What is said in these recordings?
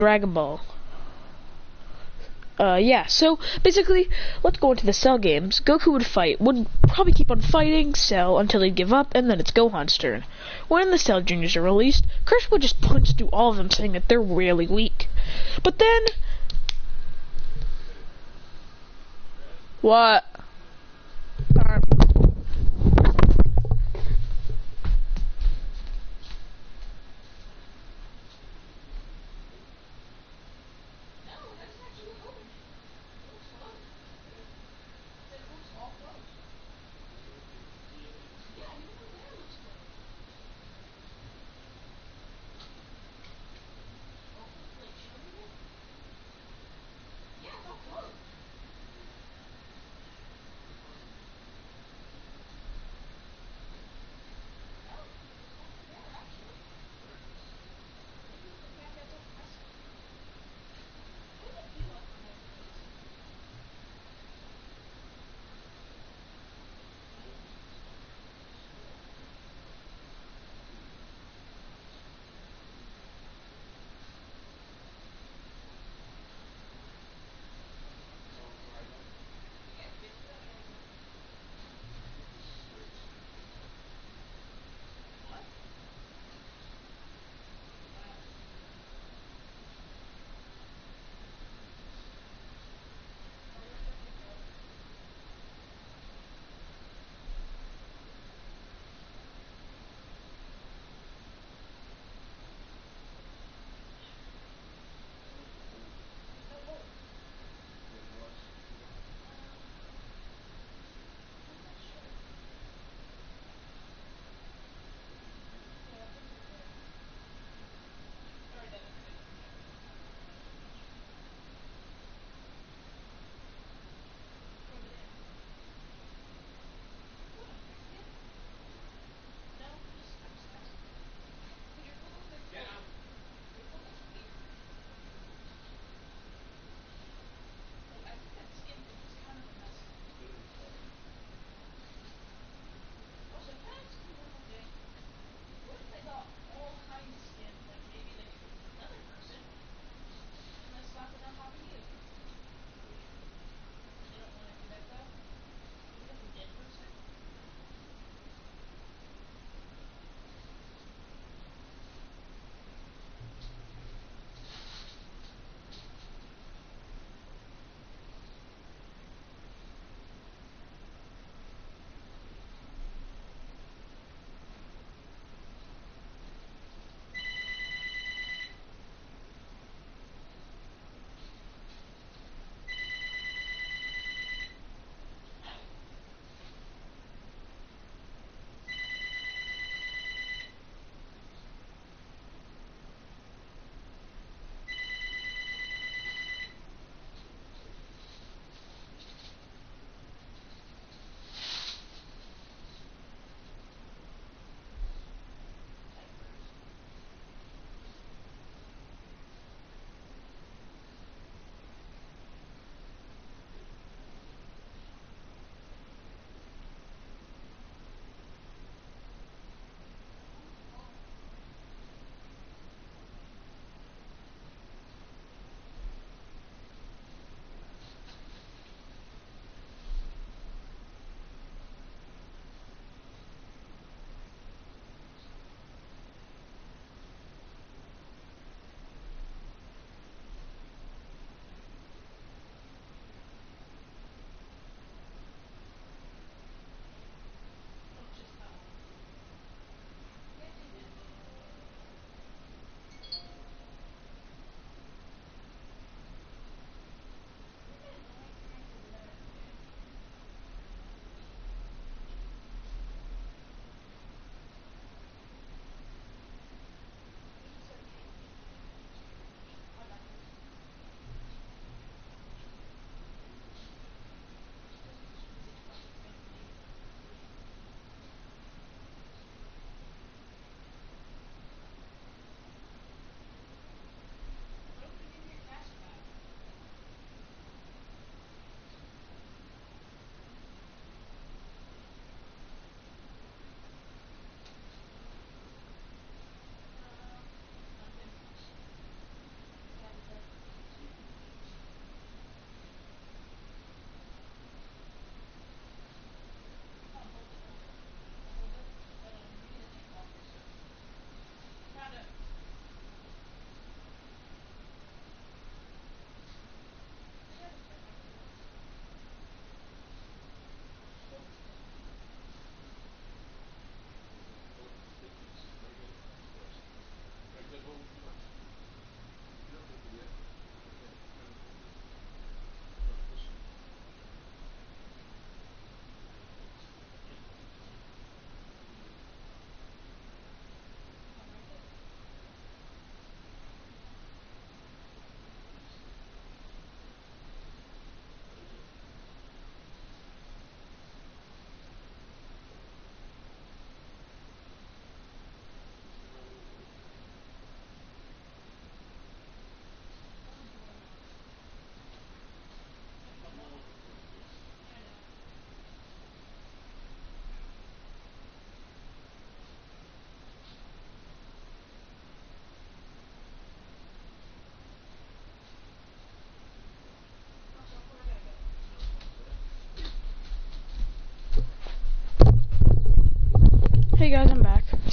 Dragon Ball. Yeah, so basically, let's go into the Cell games. Goku would probably keep on fighting Cell until he'd give up, and then it's Gohan's turn. When the Cell Juniors are released, Chris would just punch through all of them, saying that they're really weak. But then... What?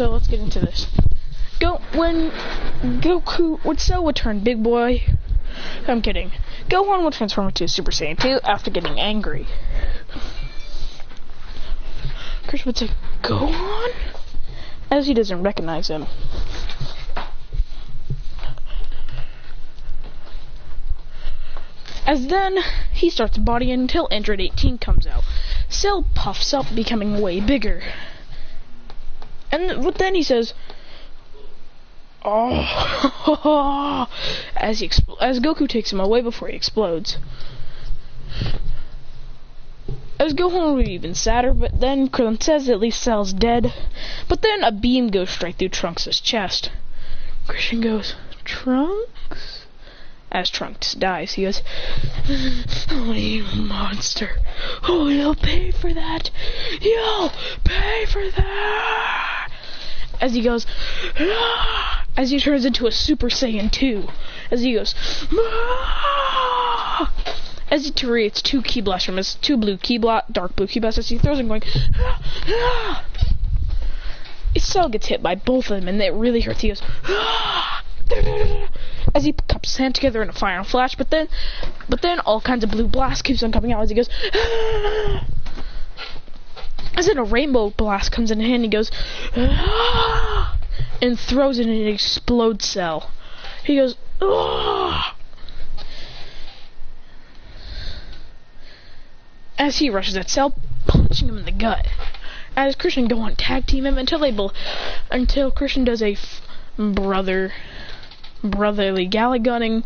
so let's get into this. When Cell would turn big boy, I'm kidding. Gohan would transform into Super Saiyan 2 after getting angry. Chris would say, Gohan? As he doesn't recognize him. As then, he starts bodying until Android 18 comes out. Cell puffs up, becoming way bigger. But then he says, oh, as Goku takes him away before he explodes. As Gohan would be even sadder, but then Krillin says at least Cell's dead. But then a beam goes straight through Trunks' chest. Christian goes, Trunks? As Trunks dies, he goes, oh, you monster. Oh, you'll pay for that. You'll pay for that. As he goes, ah, as he turns into a Super Saiyan 2. As he goes, ah, as he creates two ki blasts from his dark blue ki blasts, as he throws them going, ah, ah. His Cell gets hit by both of them, and it really hurts. He goes, ah, as he cups his hand together in a final flash, but then all kinds of blue blast keeps on coming out as he goes, ah. As then a rainbow blast comes in hand, he goes, ah, and throws it and it explodes Cell. He goes, ah. As he rushes at Cell, punching him in the gut. As Christian and Gohan tag team him until Christian does a brotherly galley gunning,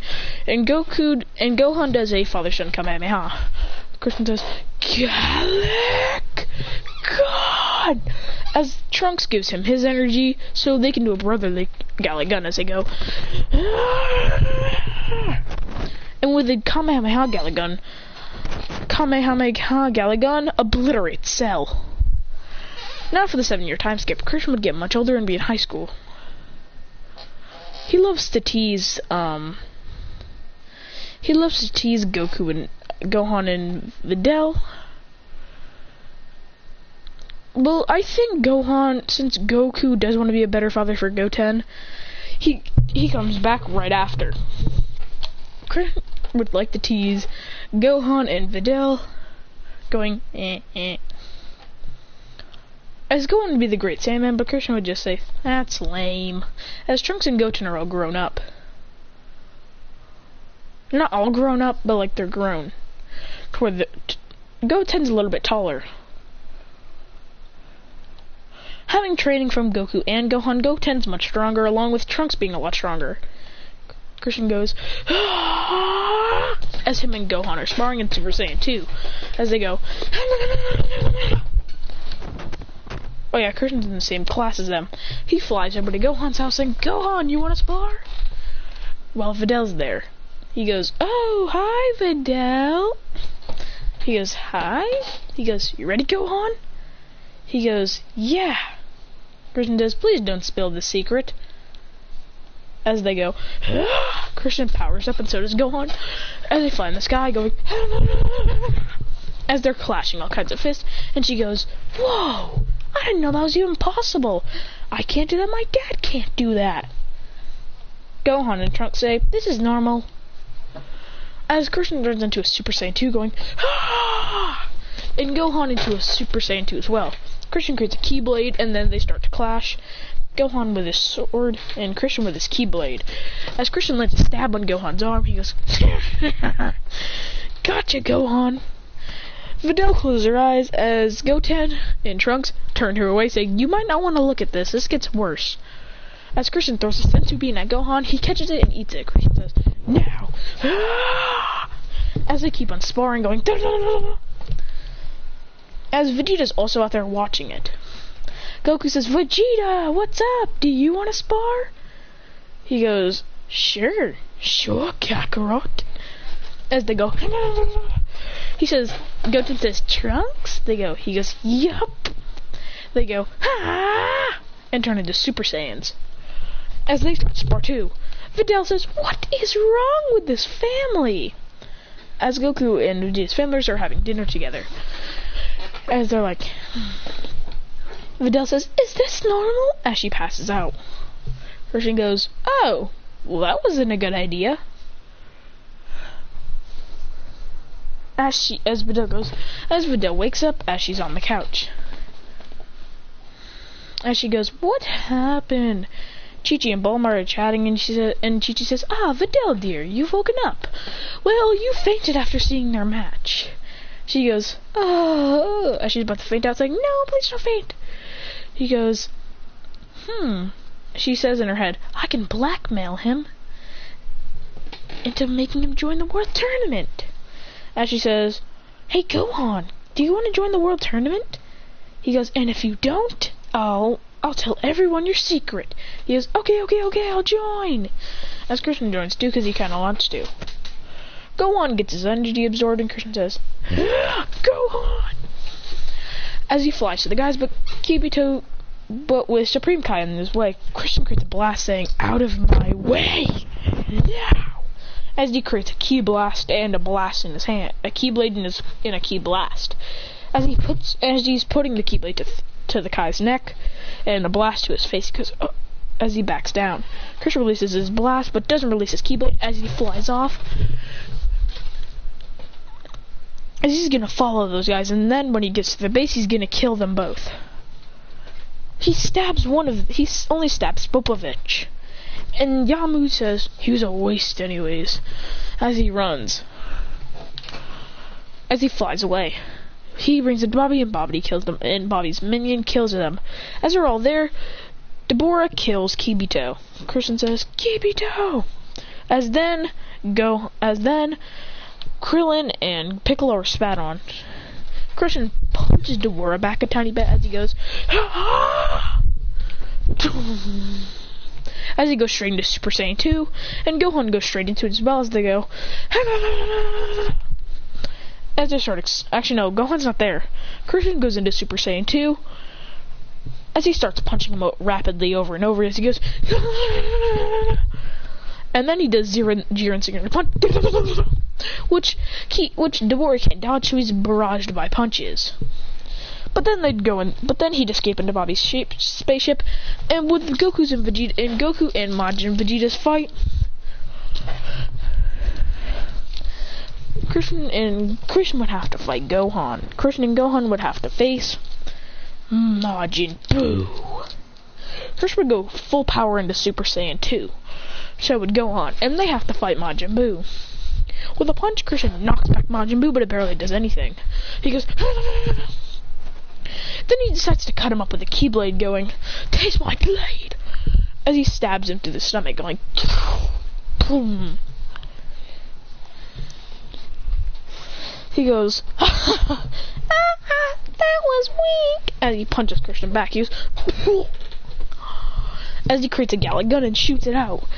and Gohan does a father-son Kamehameha. Christian says, Gallic God! As Trunks gives him his energy, so they can do a brotherly galley gun as they go. And with the Kamehameha galley gun obliterates Cell. Now for the 7-year time skip, Christian would get much older and be in high school. He loves to tease Goku and Gohan and Videl. Well, I think Gohan, since Goku does want to be a better father for Goten, he comes back right after. Christian would like to tease Gohan and Videl, going, As Gohan would be the great Saiyaman, but Christian would just say, that's lame. As Trunks and Goten are all grown up. Not all grown up, but like they're grown. Goten's a little bit taller. Having training from Goku and Gohan, Goten's much stronger, along with Trunks being a lot stronger. Christian goes, as him and Gohan are sparring in Super Saiyan 2, as they go, oh yeah, Christian's in the same class as them. He flies over to Gohan's house saying, Gohan, you want to spar? While Videl's there. He goes, oh, hi, Videl. He goes, hi? He goes, you ready, Gohan? He goes, yeah. Christian does, please don't spill the secret. As they go, Christian powers up and so does Gohan. As they fly in the sky going, as they're clashing all kinds of fists. And she goes, whoa, I didn't know that was even possible. I can't do that, my dad can't do that. Gohan and Trunks say, this is normal. As Christian turns into a Super Saiyan 2 going, ah! And Gohan into a Super Saiyan 2 as well. Christian creates a Keyblade and then they start to clash. Gohan with his sword and Christian with his Keyblade. As Christian lands a stab on Gohan's arm, he goes, gotcha, Gohan. Videl closes her eyes as Goten and Trunks turn her away, saying, you might not want to look at this, this gets worse. As Christian throws a senzu bean at Gohan, he catches it and eats it. Christian says, now. As they keep on sparring, going, as Vegeta's also out there watching it. Goku says, Vegeta, what's up? Do you want to spar? He goes, sure, Kakarot. As they go, he says, Goten says, Trunks? They go, he goes, yup. They go, ha! And turn into Super Saiyans. As they start to spar too, Videl says, what is wrong with this family? As Goku and Vegeta's families are having dinner together. As they're like, Videl says, "Is this normal?" as she passes out. Christian goes, "Oh, well, that wasn't a good idea." As Videl wakes up as she's on the couch. As she goes, "What happened?" Chi-Chi and Bulma are chatting, and Chi-Chi says, "Ah, Videl, dear, you've woken up. Well, you fainted after seeing their match." She goes, "Oh," as she's about to faint out, saying, "No, please don't faint." He goes, She says in her head, "I can blackmail him into making him join the World Tournament." As she says, "Hey, Gohan, do you want to join the World Tournament?" He goes, "And if you don't, I'll tell everyone your secret." He goes, okay, I'll join." As Christian joins too, because he kind of wants to. Gohan gets his energy absorbed, and Christian says, "Gohan!" As he flies to the guys, but with Supreme Kai in his way, Christian creates a blast saying, "Out of my way! Now!" As he creates a ki blast and a blast in his hand, a keyblade in a ki blast. As he's putting the keyblade to the Kai's neck and a blast to his face, because as he backs down, Christian releases his blast but doesn't release his keyblade as he flies off. As he's gonna follow those guys, and then when he gets to the base, he's gonna kill them both. He only stabs Popovich. And Yamu says, "He was a waste anyways," as he runs. As he flies away, he brings in Bobby, and Bobby kills them, and Bobby's minion kills them. As they're all there, Deborah kills Kibito. Christian says, "Kibito!" As then Krillin and Piccolo are spat on. Christian punches Deborah back a tiny bit as he goes, as he goes straight into Super Saiyan 2, and Gohan goes straight into it as well as they go, as they start, actually no, Gohan's not there. Christian goes into Super Saiyan 2, as he starts punching him rapidly over and over as he goes, and then he does Jiren signature punch, which Deborah can't dodge, so he's barraged by punches. But then he'd escape into Bobby's spaceship, and with Goku and Majin Vegeta's fight, Christian would have to fight Gohan. Christian and Gohan would have to face Majin Buu. Christian would go full power into Super Saiyan 2. So would Gohan, and they have to fight Majin Buu. With a punch, Christian knocks back Majin Buu, but it barely does anything. He goes, then he decides to cut him up with a keyblade, going, "Taste my blade!" as he stabs him through the stomach, going, boom. He goes, that was weak, as he punches Christian back. He goes, as he creates a Galick gun and shoots it out.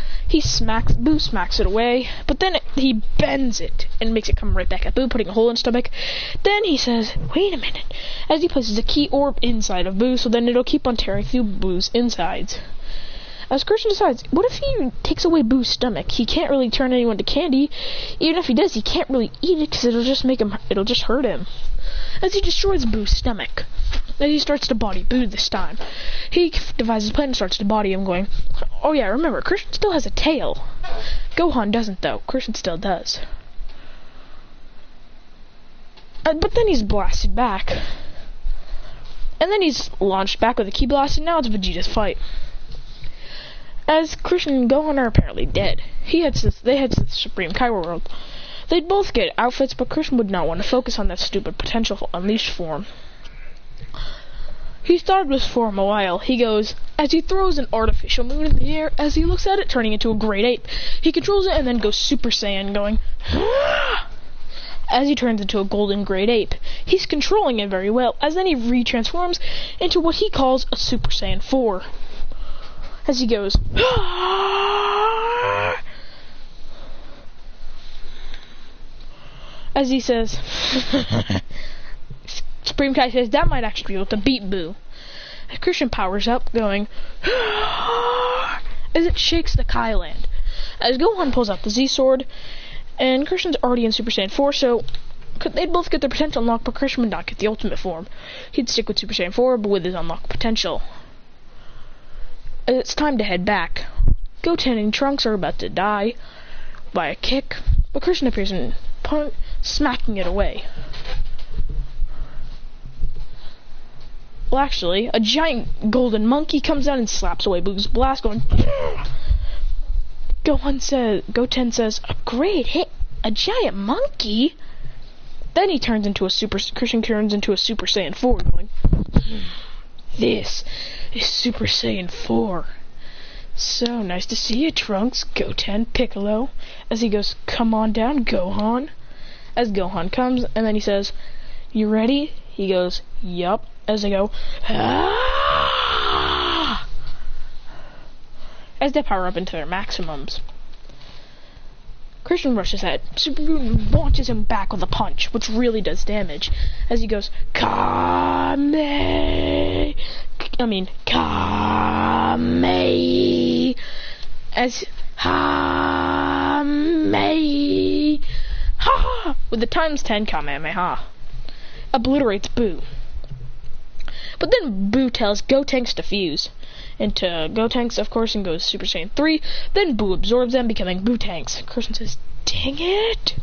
Boo smacks it away, but then he bends it and makes it come right back at Boo, putting a hole in his stomach. Then he says, "Wait a minute," as he places a key orb inside of Boo, so then it'll keep on tearing through Boo's insides. As Christian decides, what if he takes away Boo's stomach? He can't really turn anyone to candy. Even if he does, he can't really eat it because it'll just hurt him. As he destroys Boo's stomach, as he starts to body Boo this time, he devises a plan and starts to body him, going, "Oh yeah, remember, Christian still has a tail. Gohan doesn't though. Christian still does." But then he's blasted back. And then he's launched back with a ki blast, and now it's Vegeta's fight. As Christian and Gohan are apparently dead, they head to the Supreme Kai world. They'd both get outfits, but Christian would not want to focus on that stupid potential unleashed form. He thought of this form a while. He goes, as he throws an artificial moon in the air, as he looks at it, turning into a great ape. He controls it and then goes Super Saiyan, going, as he turns into a golden great ape. He's controlling it very well, as then he retransforms into what he calls a Super Saiyan 4. As he goes, as he says, Supreme Kai says that might actually be able to beat Boo. And Christian powers up, going, as it shakes the Kai land. As Gohan pulls out the Z-Sword, and Christian's already in Super Saiyan 4, so they'd both get their potential unlocked, but Christian would not get the ultimate form. He'd stick with Super Saiyan 4, but with his unlocked potential. It's time to head back. Goten and Trunks are about to die by a kick, but Christian appears and smacking it away. Well, actually, a giant golden monkey comes down and slaps away Boo's blast, going. Goten says, "A great hit, a giant monkey." Then Christian turns into a Super Saiyan 4, going, "This is Super Saiyan 4. So nice to see you, Trunks, Goten, Piccolo." As he goes, "Come on down, Gohan." As Gohan comes, and then he says, "You ready?" He goes, "Yup." As they go, "Ah!" As they power up into their maximums. Christian rushes at Super Boo and launches him back with a punch, which really does damage. As he goes, Kame! As Hame! Ha! With the ×10 Kamehameha. Obliterates Boo. But then Boo tells Gotenks to fuse into Gotenks, of course, and goes Super Saiyan 3. Then Boo absorbs them, becoming Bootanks. Christian says, "Dang it!"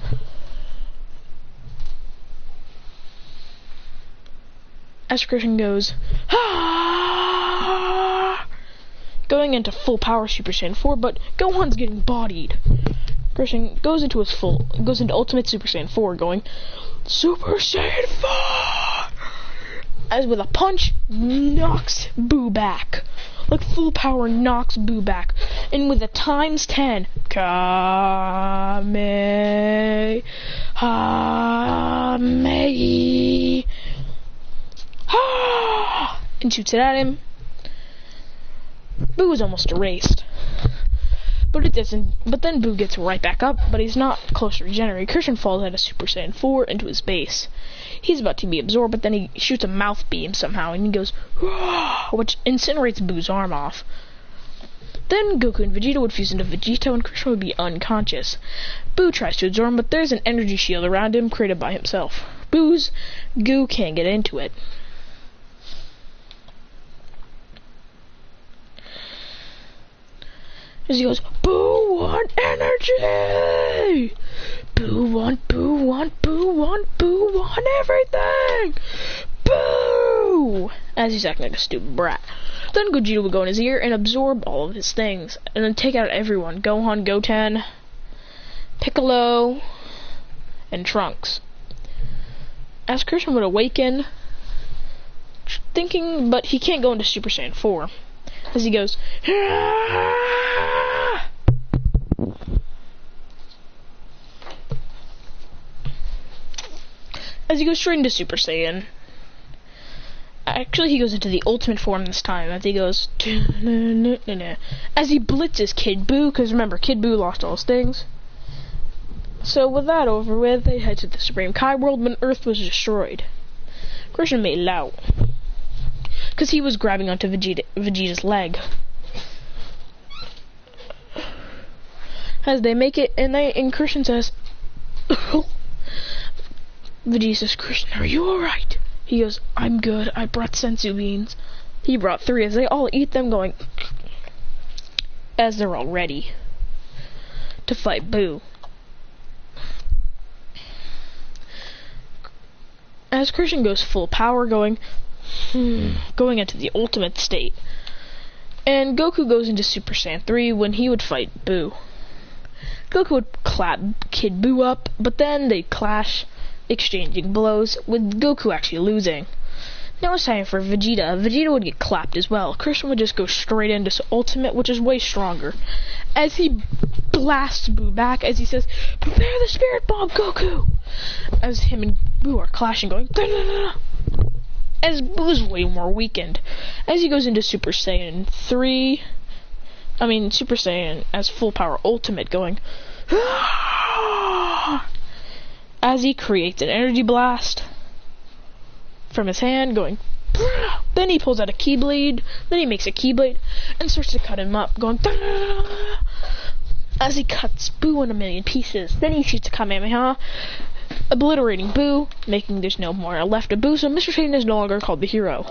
As Christian goes, "Ah!" going into full power Super Saiyan 4, but Gohan's getting bodied. Christian goes into Ultimate Super Saiyan 4, going, "Super Saiyan 4!" As with a punch, knocks Boo back. Like full power knocks Boo back. And with a ×10, Kamehameha, and shoots it at him. Boo is almost erased. But it doesn't. But then Boo gets right back up, but he's not close to regenerate. Christian falls out of Super Saiyan 4 into his base. He's about to be absorbed, but then he shoots a mouth beam somehow, and he goes, "Whoa," which incinerates Boo's arm off. Then Goku and Vegeta would fuse into Vegito, and Christian would be unconscious. Boo tries to absorb him, but there's an energy shield around him created by himself. Goo can't get into it. As he goes, "Boo want energy! Boo want everything! Boo!" As he's acting like a stupid brat. Then Gogeta would go in his ear and absorb all of his things, and then take out everyone. Gohan, Goten, Piccolo, and Trunks. As Christian would awaken, thinking, but he can't go into Super Saiyan 4. As he goes, "Ah!" As he goes straight into Super Saiyan. Actually, he goes into the ultimate form this time. As he goes, as he blitzes Kid Boo, because remember, Kid Boo lost all his things. So with that over with, they head to the Supreme Kai world when Earth was destroyed. Christian made it out, because he was grabbing onto Vegeta's leg. As they make it, and Christian says, Vegeta says, "Christian, are you alright?" He goes, "I'm good. I brought senzu beans." He brought 3 as they all eat them, going, as they're all ready to fight Boo. As Christian goes full power, going into the ultimate state. And Goku goes into Super Saiyan 3 when he would fight Boo. Goku would clap Kid Boo up, but then they'd clash, exchanging blows, with Goku actually losing. Now it's time for Vegeta. Vegeta would get clapped as well. Christian would just go straight into Ultimate, which is way stronger. As he blasts Boo back, as he says, "Prepare the Spirit Bomb, Goku!" As him and Boo are clashing, going, "Da-da-da-da!" As Boo's way more weakened. As he goes into Super Saiyan as full power Ultimate, going, "Ah!" As he creates an energy blast from his hand, going, "Brah!" Then he pulls out a Keyblade, then he makes a Keyblade, and starts to cut him up, going, "Da-da-da-da!" As he cuts Boo in a million pieces. Then he shoots a Kamehameha, obliterating Boo, making there's no more left of Boo, so Mr. Satan is no longer called the hero.